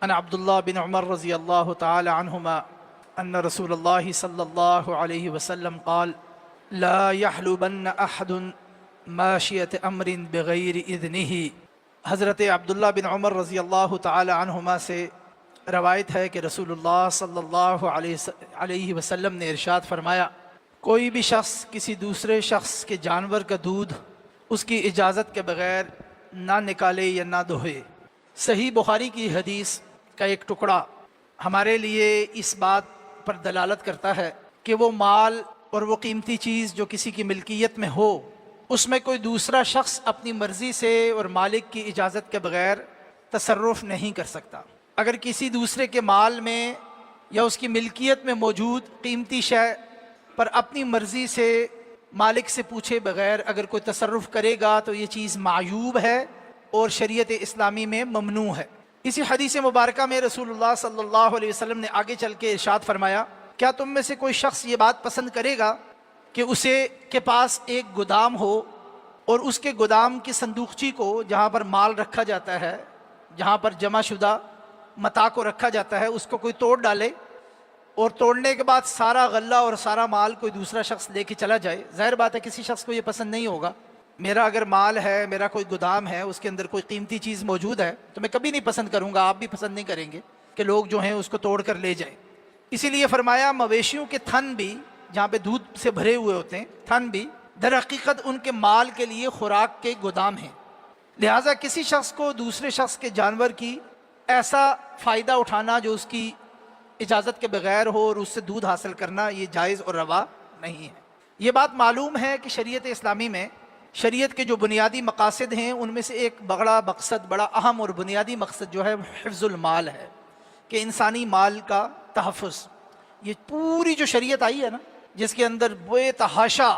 عن عبد الله بن عمر رضي الله تعالى عنهما أن رسول الله صلى الله عليه وسلم قال لا يحلبن أحد ماشية أمر بغير إذنه۔ حضرت عبداللہ بن عمر رضی اللہ تعالی عنہما سے روایت ہے کہ رسول اللہ صلی اللہ علیہ وسلم نے ارشاد فرمایا، کوئی بھی شخص کسی دوسرے شخص کے جانور کا دودھ اس کی اجازت کے بغیر نہ نکالے یا نہ دھوئے۔ صحیح بخاری کی حدیث کا ایک ٹکڑا ہمارے لیے اس بات پر دلالت کرتا ہے کہ وہ مال اور وہ قیمتی چیز جو کسی کی ملکیت میں ہو، اس میں کوئی دوسرا شخص اپنی مرضی سے اور مالک کی اجازت کے بغیر تصرف نہیں کر سکتا۔ اگر کسی دوسرے کے مال میں یا اس کی ملکیت میں موجود قیمتی شے پر اپنی مرضی سے مالک سے پوچھے بغیر اگر کوئی تصرف کرے گا تو یہ چیز معیوب ہے اور شریعت اسلامی میں ممنوع ہے۔ اسی حدیث مبارکہ میں رسول اللہ صلی اللہ علیہ وسلم نے آگے چل کے ارشاد فرمایا، کیا تم میں سے کوئی شخص یہ بات پسند کرے گا کہ اسے کے پاس ایک گودام ہو اور اس کے گودام کی صندوقچی کو جہاں پر مال رکھا جاتا ہے، جہاں پر جمع شدہ متاع کو رکھا جاتا ہے، اس کو کوئی توڑ ڈالے اور توڑنے کے بعد سارا غلہ اور سارا مال کوئی دوسرا شخص لے کے چلا جائے؟ ظاہر بات ہے کسی شخص کو یہ پسند نہیں ہوگا۔ میرا اگر مال ہے، میرا کوئی گودام ہے، اس کے اندر کوئی قیمتی چیز موجود ہے تو میں کبھی نہیں پسند کروں گا، آپ بھی پسند نہیں کریں گے کہ لوگ جو ہیں اس کو توڑ کر لے جائیں۔ اسی لیے فرمایا مویشیوں کے تھن بھی جہاں پہ دودھ سے بھرے ہوئے ہوتے ہیں، تھن بھی در حقیقت ان کے مال کے لیے خوراک کے گودام ہیں۔ لہٰذا کسی شخص کو دوسرے شخص کے جانور کی ایسا فائدہ اٹھانا جو اس کی اجازت کے بغیر ہو اور اس سے دودھ حاصل کرنا، یہ جائز اور روا نہیں ہے۔ یہ بات معلوم ہے کہ شریعت اسلامی میں شریعت کے جو بنیادی مقاصد ہیں ان میں سے ایک بڑا مقصد، بڑا اہم اور بنیادی مقصد جو ہے حفظ المال ہے، کہ انسانی مال کا تحفظ۔ یہ پوری جو شریعت آئی ہے نا، جس کے اندر بے تحاشا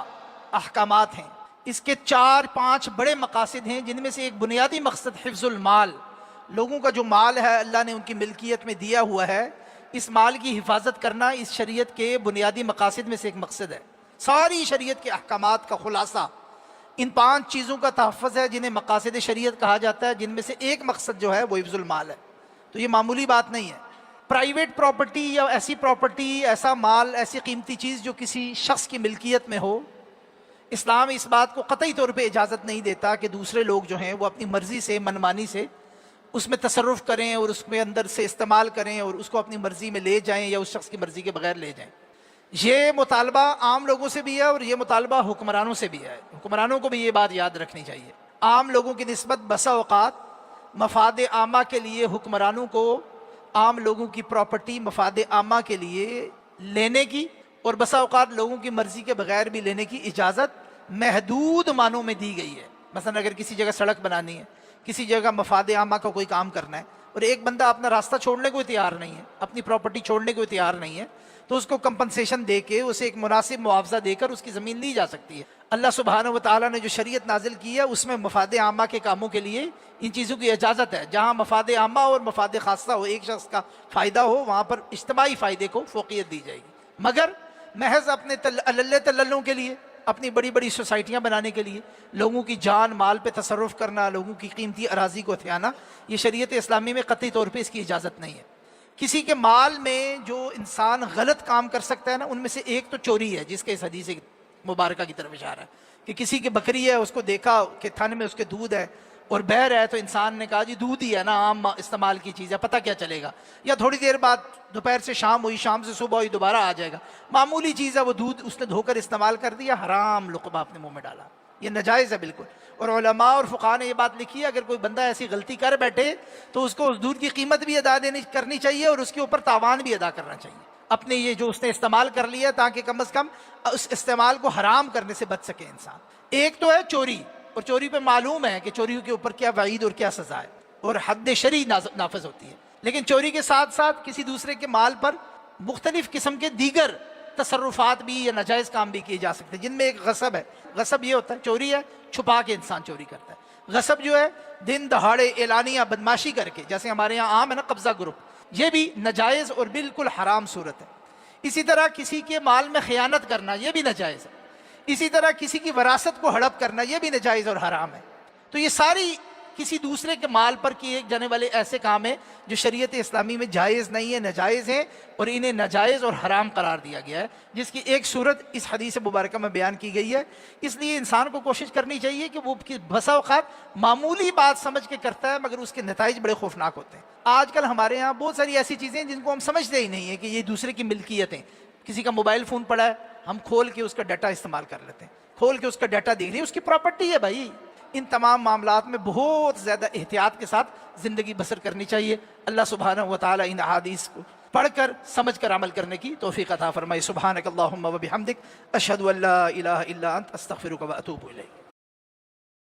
احکامات ہیں، اس کے 4-5 بڑے مقاصد ہیں، جن میں سے ایک بنیادی مقصد حفظ المال، لوگوں کا جو مال ہے اللہ نے ان کی ملکیت میں دیا ہوا ہے، اس مال کی حفاظت کرنا اس شریعت کے بنیادی مقاصد میں سے ایک مقصد ہے۔ ساری شریعت کے احکامات کا خلاصہ ان 5 چیزوں کا تحفظ ہے جنہیں مقاصد شریعت کہا جاتا ہے، جن میں سے ایک مقصد جو ہے وہ حفظ المال ہے۔ تو یہ معمولی بات نہیں ہے۔ پرائیویٹ پراپرٹی یا ایسی پراپرٹی، ایسا مال، ایسی قیمتی چیز جو کسی شخص کی ملکیت میں ہو، اسلام اس بات کو قطعی طور پہ اجازت نہیں دیتا کہ دوسرے لوگ جو ہیں وہ اپنی مرضی سے، منمانی سے اس میں تصرف کریں اور اس میں اندر سے استعمال کریں اور اس کو اپنی مرضی میں لے جائیں یا اس شخص کی مرضی کے بغیر لے جائیں۔ یہ مطالبہ عام لوگوں سے بھی ہے اور یہ مطالبہ حکمرانوں سے بھی ہے۔ حکمرانوں کو بھی یہ بات یاد رکھنی چاہیے۔ عام لوگوں کی نسبت بسا اوقات مفاد عامہ کے لیے حکمرانوں کو عام لوگوں کی پراپرٹی مفاد عامہ کے لیے لینے کی اور بسا اوقات لوگوں کی مرضی کے بغیر بھی لینے کی اجازت محدود معنوں میں دی گئی ہے۔ مثلا اگر کسی جگہ سڑک بنانی ہے، کسی جگہ مفاد عامہ کا کوئی کام کرنا ہے اور ایک بندہ اپنا راستہ چھوڑنے کو تیار نہیں ہے، اپنی پراپرٹی چھوڑنے کو تیار نہیں ہے، تو اس کو کمپنسیشن دے کے اسے ایک مناسب معاوضہ دے کر اس کی زمین لی جا سکتی ہے۔ اللہ سبحانہ و تعالیٰ نے جو شریعت نازل کی ہے اس میں مفاد عامہ کے کاموں کے لیے ان چیزوں کی اجازت ہے۔ جہاں مفاد عامہ اور مفاد خاصہ ہو، ایک شخص کا فائدہ ہو، وہاں پر اجتماعی فائدے کو فوقیت دی جائے گی۔ مگر محض اپنے اللہ تللوں کے لیے، اپنی بڑی بڑی سوسائٹیاں بنانے کے لیے لوگوں کی جان مال پہ تصرف کرنا، لوگوں کی قیمتی اراضی کو ہتھیانا، یہ شریعت اسلامی میں قطعی طور پہ اس کی اجازت نہیں ہے۔ کسی کے مال میں جو انسان غلط کام کر سکتا ہے نا، ان میں سے ایک تو چوری ہے، جس کے اس حدیث مبارکہ کی طرف اشارہ ہے کہ کسی کی بکری ہے، اس کو دیکھا کہ تھن میں اس کے دودھ ہے اور بہہ رہا ہے، تو انسان نے کہا جی دودھ ہی ہے نا، عام استعمال کی چیز ہے، پتہ کیا چلے گا، یا تھوڑی دیر بعد دوپہر سے شام ہوئی، شام سے صبح ہوئی، دوبارہ آ جائے گا، معمولی چیز ہے، وہ دودھ اس نے دھو کر استعمال کر دیا، حرام لقمہ اپنے منہ میں ڈالا، یہ ناجائز ہے بالکل۔ اور علماء اور فقہاء نے یہ بات لکھی ہے، اگر کوئی بندہ ایسی غلطی کر بیٹھے تو اس کو اس دودھ کی قیمت بھی ادا کرنی چاہیے اور اس کے اوپر تاوان بھی ادا کرنا چاہیے، اپنے یہ جو اس نے استعمال کر لیا، تاکہ کم از کم اس استعمال کو حرام کرنے سے بچ سکے انسان۔ ایک تو ہے چوری، اور چوری پہ معلوم ہے کہ چوری کے اوپر کیا وعید اور کیا سزا ہے اور حد شرعی نافذ ہوتی ہے۔ لیکن چوری کے ساتھ ساتھ کسی دوسرے کے مال پر مختلف قسم کے دیگر تصرفات بھی یا ناجائز کام بھی کیے جا سکتے ہیں، جن میں ایک غصب ہے۔ غصب یہ ہوتا ہے، چوری ہے چھپا کے انسان چوری کرتا ہے۔ غصب جو ہے دن دہاڑے اعلانیہ بدماشی کر کے، جیسے ہمارے یہاں عام ہے نا قبضہ گروپ، یہ بھی ناجائز اور بالکل حرام صورت ہے۔ اسی طرح کسی کے مال میں خیانت کرنا، یہ بھی ناجائز ہے۔ اسی طرح کسی کی وراثت کو ہڑپ کرنا، یہ بھی ناجائز اور حرام ہے۔ تو یہ ساری کسی دوسرے کے مال پر کیے جانے والے ایسے کام ہیں جو شریعت اسلامی میں جائز نہیں ہے، ناجائز ہیں، اور انہیں ناجائز اور حرام قرار دیا گیا ہے، جس کی ایک صورت اس حدیث مبارکہ میں بیان کی گئی ہے۔ اس لیے انسان کو کوشش کرنی چاہیے کہ وہ بسا اوقات معمولی بات سمجھ کے کرتا ہے مگر اس کے نتائج بڑے خوفناک ہوتے ہیں۔ آج کل ہمارے ہاں بہت ساری ایسی چیزیں ہیں جن کو ہم سمجھتے ہی نہیں ہیں کہ یہ دوسرے کی ملکیت ہیں۔ کسی کا موبائل فون پڑا ہے، ہم کھول کے اس کا ڈیٹا استعمال کر لیتے ہیں، کھول کے اس کا ڈیٹا دیکھ رہے ہیں، اس کی پراپرٹی ہے بھائی۔ ان تمام معاملات میں بہت زیادہ احتیاط کے ساتھ زندگی بسر کرنی چاہیے۔ اللہ سبحانہ و تعالی ان احادیث کو پڑھ کر سمجھ کر عمل کرنے کی توفیق عطا فرمائے۔ سبحانک اللہم و بحمدک، اشہد ان لا الہ الا انت، استغفرک و اتوب الیک۔